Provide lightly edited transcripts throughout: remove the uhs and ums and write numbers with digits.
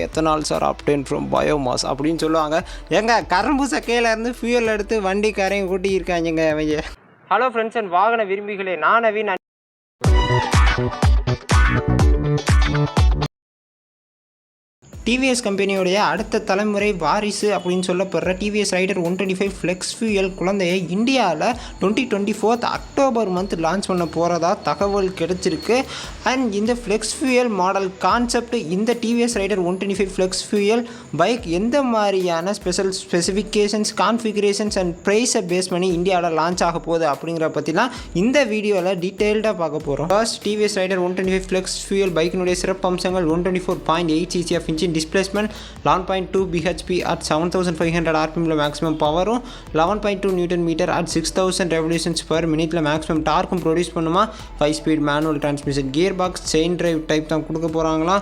எத்தனால்ஸ் R obtained from biomass அப்படின்னு சொல்லுவாங்க. எங்க கரும்பு சக்கையிலேருந்து ஃபியூயல் எடுத்து வண்டி காரையும் கூட்டி இருக்காங்க அவங்க. ஹலோ ஃப்ரெண்ட்ஸ் அண்ட் வாகன விரும்பிகளே, நான் நவீன். டிவிஎஸ் கம்பெனியோடைய அடுத்த தலைமுறை வாரிசு அப்படின்னு சொல்லப்படுற டிவிஎஸ் ரைடர் 125 ஃப்ளெக்ஸ் ஃபியூயல் குழந்தையை இந்தியாவில் 2024 அக்டோபர் மந்த் லான்ச் பண்ண போகிறதா தகவல் கிடைச்சிருக்கு. அண்ட் இந்த ஃப்ளெக்ஸ் ஃபியூயல் மாடல் கான்செப்ட், இந்த TVS Raider 125 flex fuel bike எந்த மாதிரியான ஸ்பெசிஃபிகேஷன்ஸ், கான்ஃபிகரேஷன்ஸ் அண்ட் ப்ரைஸை பேஸ் பண்ணி இந்தியாவில் லான்ச் ஆக போகுது அப்படிங்கிற பற்றிலாம் இந்த வீடியோவில் டீட்டெயில்டாக பார்க்க போகிறோம். First, TVS Raider 125 flex fuel பைக்கினுடைய சிறப்பு அம்சங்கள்: 124.8 cc of engine displacement, 11.2 bhp at 7500 rpm maximum power, 11.2 Nm at 6000 revolutions per minute maximum torque produce பண்ணுமா. 5 speed manual transmission, gearbox, chain drive type தான் கொடுக்க போகிறாங்களா.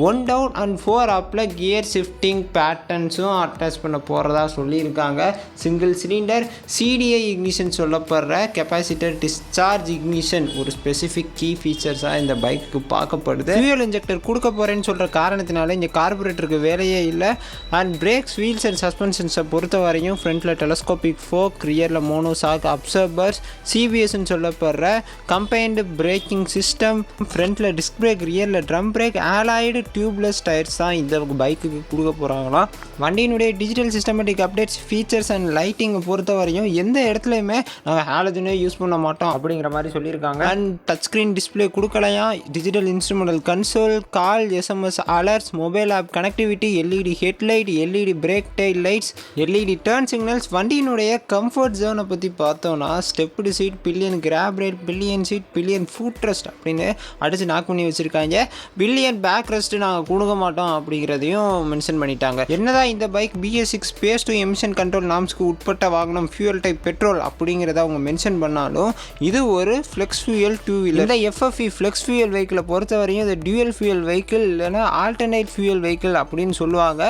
1 down and 4 upல gear shifting patternsம் attach பண்ண போகிறதா சொல்லியிருக்காங்க. சிங்கிள் சிலிண்டர் CDI ignition சொல்லப்படுற கெப்பாசிட்டர் டிஸ்சார்ஜ் இக்னிஷன் ஒரு ஸ்பெசிஃபிக் கீ ஃபீச்சர்ஸாக இந்த பைக்கு பார்க்கப்படுது. ஃபியூயல் இன்ஜெக்டர் கொடுக்க போகிறேன்னு சொல்கிற காரணத்தினால இங்கே கார்பரேட்டருக்கு வேலையே இல்லை. அண்ட் பிரேக்ஸ், வீல்ஸ் அண்ட் சஸ்பென்ஷன்ஸை பொறுத்த வரையும் ஃப்ரண்ட்டில் டெலஸ்கோபிக் ஃபோக், ரியரில் மோனோசாக் அப்சர்பர்ஸ், CBSன்னு சொல்லப்படுற கம்பைன்டு பிரேக்கிங் சிஸ்டம், ஃப்ரண்ட்டில் டிஸ்க் பிரேக், ரியரில் drum brake, alloyed tubeless tyres தான் இந்த பைக்குக்கு கொடுக்க போகிறாங்களாம். வண்டியினுடைய digital systematic updates, features and லைட்டிங்கை பொறுத்த வரையும் எந்த இடத்துலையுமே நாங்கள் ஹாலஜனே யூஸ் பண்ண மாட்டோம் அப்படிங்கிற மாதிரி சொல்லியிருக்காங்க. அண்ட் டச் ஸ்க்ரீன் டிஸ்பிளே கொடுக்கலையா. Digital instrumental console, call, SMS alerts, mobile app connectivity, LED headlight, LED brake tail lights, LED turn signals. வண்டியினுடைய கம்ஃபர்ட் ஜோனை பற்றி பார்த்தோன்னா stepped seat, pillion grab rail, pillion seat, pillion foot rest அப்படின்னு அடித்து knock பண்ணி வச்சுருக்காங்க. Billion back rest நாங்கள் கொடுக்க மாட்டோம் அப்படிங்கிறதையும் மென்ஷன் பண்ணிட்டாங்க. என்னதான் இந்த bike BS6 phase 2 emission control நாம்ஸ்க்கு உட்பட்ட வாகனம், ஃபியூயல் டைப் பெட்ரோல் அப்படிங்கிறத அவங்க மென்ஷன் பண்ணாலும் இது ஒரு ஃப்ளெக்ஸ் ஃபியூயல் 2 வீலர். இந்த FFE ஃப்ளெக்ஸ் ஃபியூயல் வெஹிக்கிளை பொறுத்த வரையும் இது டியூயல் ஃபியூயல் வெஹிக்கிள் இல்லைன்னா ஆல்டர்னேட் ஃபியூயல் வெஹிக்கிள் அப்படின்னு சொல்லுவாங்க.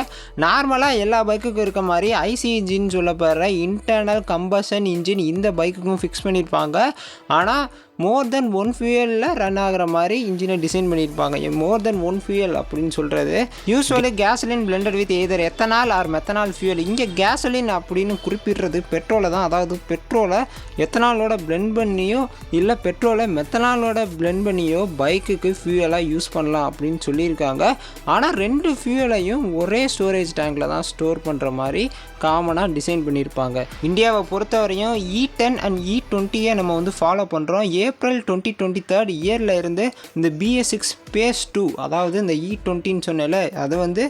நார்மலாக எல்லா பைக்குக்கும் இருக்க மாதிரி ஐசி இன்ஜின் சொல்லப்படுற இன்டர்னல் கம்பஷன் இன்ஜின் இந்த பைக்குக்கும் ஃபிக்ஸ் பண்ணியிருப்பாங்க. ஆனால் மோர் தென் ஒன் ஃபியூயலில் ரன் ஆகிற மாதிரி இன்ஜினை டிசைன் பண்ணியிருப்பாங்க. மோர் தென் ஒன் ஃபியூயல் அப்படின்னு சொல்கிறது usually gasoline blended with ether ethanol or methanol fuel. இங்கே கேசலின் அப்படின்னு குறிப்பிடுறது பெட்ரோலை தான். அதாவது பெட்ரோலை எத்தனாலோட பிளெண்ட் பண்ணியோ இல்லை பெட்ரோலை மெத்தனாலோட பிளெண்ட் பண்ணியோ பைக்குக்கு ஃபியூயலாக யூஸ் பண்ணலாம் அப்படின்னு சொல்லியிருக்காங்க. ஆனால் ரெண்டு ஃபியூயலையும் ஒரே ஸ்டோரேஜ் டேங்கில் தான் ஸ்டோர் பண்ணுற மாதிரி காமனாக டிசைன் பண்ணியிருப்பாங்க. இந்தியாவை பொறுத்தவரையும் E10 அண்ட் E20 நம்ம ஃபாலோ பண்ணுறோம். ஏப்ரல் 2023 இயரில் இருந்து இந்த BS6 பேஸ் 2, அதாவது இந்த E20ன்னு சொன்னேன்ல, அது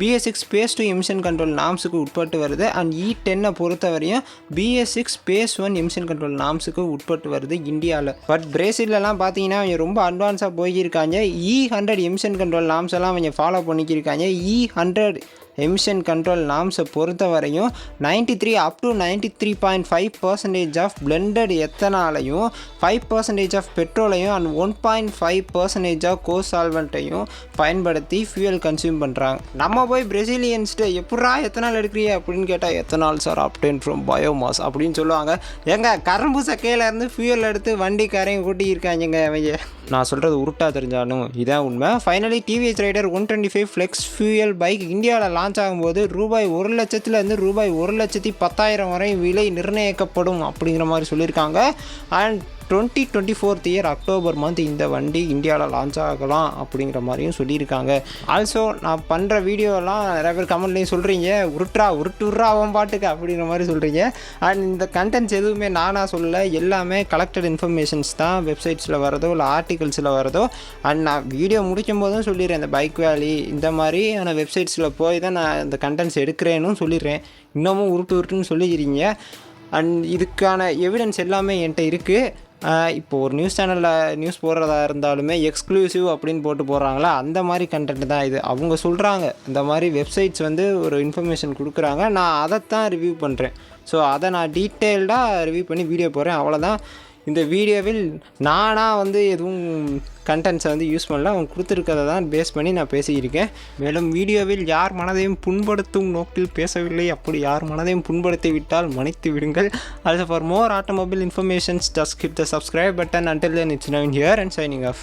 BS6 பேஸ் 2 எமிஷன் கண்ட்ரோல் நாம்ஸுக்கு உட்பட்டு வருது. அண்ட் E10 பொறுத்தவரையும் BS6 பேஸ் 1 எமிஷன் கண்ட்ரோல் நாம்ஸுக்கு உட்பட்டு வருது இந்தியாவில். பட் பிரேசிலெலாம் பார்த்தீங்கன்னா அவங்க ரொம்ப அட்வான்ஸாக போயிருக்காங்க. E100 எமிஷன் கண்ட்ரோல் நாம்ஸ் எல்லாம் அவங்க ஃபாலோ பண்ணிக்கிருக்காங்க. E100 எமிஷன் கண்ட்ரோல் நாம்ஸை பொறுத்த வரையும் 93 up to 93.5% ஆஃப் பிளெண்டட் எத்தனாலையும், 5% ஆஃப் பெட்ரோலையும் அண்ட் 1.5% ஆஃப் கோசால்வெண்ட்டையும் பயன்படுத்தி ஃபியூயல் கன்சியூம் பண்ணுறாங்க. நம்ம போய் பிரேசிலியன்ஸ்ட்டு எப்படா எத்தனால் எடுக்கிறீங்க அப்படின்னு கேட்டால் எத்தனால்ஸ் ஆர் obtained from biomass அப்படின்னு சொல்லுவாங்க. எங்க கரும்பு சக்கையிலேருந்து ஃபியூயல் எடுத்து வண்டி காரையும் கூட்டி இருக்காங்க அவங்க. நான் சொல்கிறது உருட்டா தெரிஞ்சாலும் இதான் உண்மை. Finally TVS Raider 125 flex fuel bike இந்தியாவில் லான்ச் ஆகும்போது ரூபாய் 1,00,000 ரூபாய் 1,10,000 வரை விலை நிர்ணயிக்கப்படும் அப்படிங்கிற மாதிரி சொல்லியிருக்காங்க. அண்ட் 2024 இயர் அக்டோபர் மந்த் இந்த வண்டி இந்தியாவில் லான்ச் ஆகலாம் அப்படிங்கிற மாதிரியும் சொல்லியிருக்காங்க. ஆல்சோ நான் பண்ணுற வீடியோலாம் நிறைய பேர் கமெண்ட்லேயும் சொல்கிறீங்க, உருட்டுறா அவன் பாட்டுக்கு அப்படிங்கிற மாதிரி சொல்கிறீங்க. அண்ட் இந்த கண்டென்ட்ஸ் எதுவுமே நானாக சொல்லலை, எல்லாமே கலெக்டட் இன்ஃபர்மேஷன்ஸ் தான், வெப்சைட்ஸில் வரதோ இல்லை ஆர்டிகல்ஸில் வரதோ. அண்ட் நான் வீடியோ முடிக்கும் போதும் சொல்லிடுறேன், இந்த பைக் வேலி இந்த மாதிரியான வெப்சைட்ஸில் போய் தான் நான் இந்த கண்டென்ட்ஸ் எடுக்கிறேன்னு சொல்லிடுறேன். இன்னமும் உருட்டுன்னு சொல்லிக்கிறீங்க. அண்ட் இதுக்கான எவிடன்ஸ் எல்லாமே என்கிட்ட இருக்குது. இப்போது ஒரு நியூஸ் சேனலில் நியூஸ் போடுறதா இருந்தாலுமே எக்ஸ்க்ளூசிவ் அப்படின்னு போடுறாங்களா, அந்த மாதிரி கண்டென்ட் தான் இது. அவங்க சொல்கிறாங்க இந்த மாதிரி வெப்சைட்ஸ் ஒரு இன்ஃபர்மேஷன் கொடுக்குறாங்க, நான் அதைத்தான் ரிவ்யூ பண்ணுறேன். ஸோ அதை நான் டீட்டெயில்டாக ரிவ்யூ பண்ணி வீடியோ போடுறேன், அவ்வளோதான். இந்த வீடியோவில் நானாக எதுவும் கண்டென்ட்ஸை யூஸ் பண்ணல, அவங்க கொடுத்துருக்கதை தான் பேஸ் பண்ணி நான் பேசியிருக்கேன். மேலும் வீடியோவில் யார் மனதையும் புண்படுத்தும் நோக்கில் பேசவில்லை, அப்படி யார் மனதையும் புண்படுத்தி விட்டால் மன்னித்து விடுங்கள். Also for more automobile information just hit the subscribe button. Until then, it's Navin here and signing off.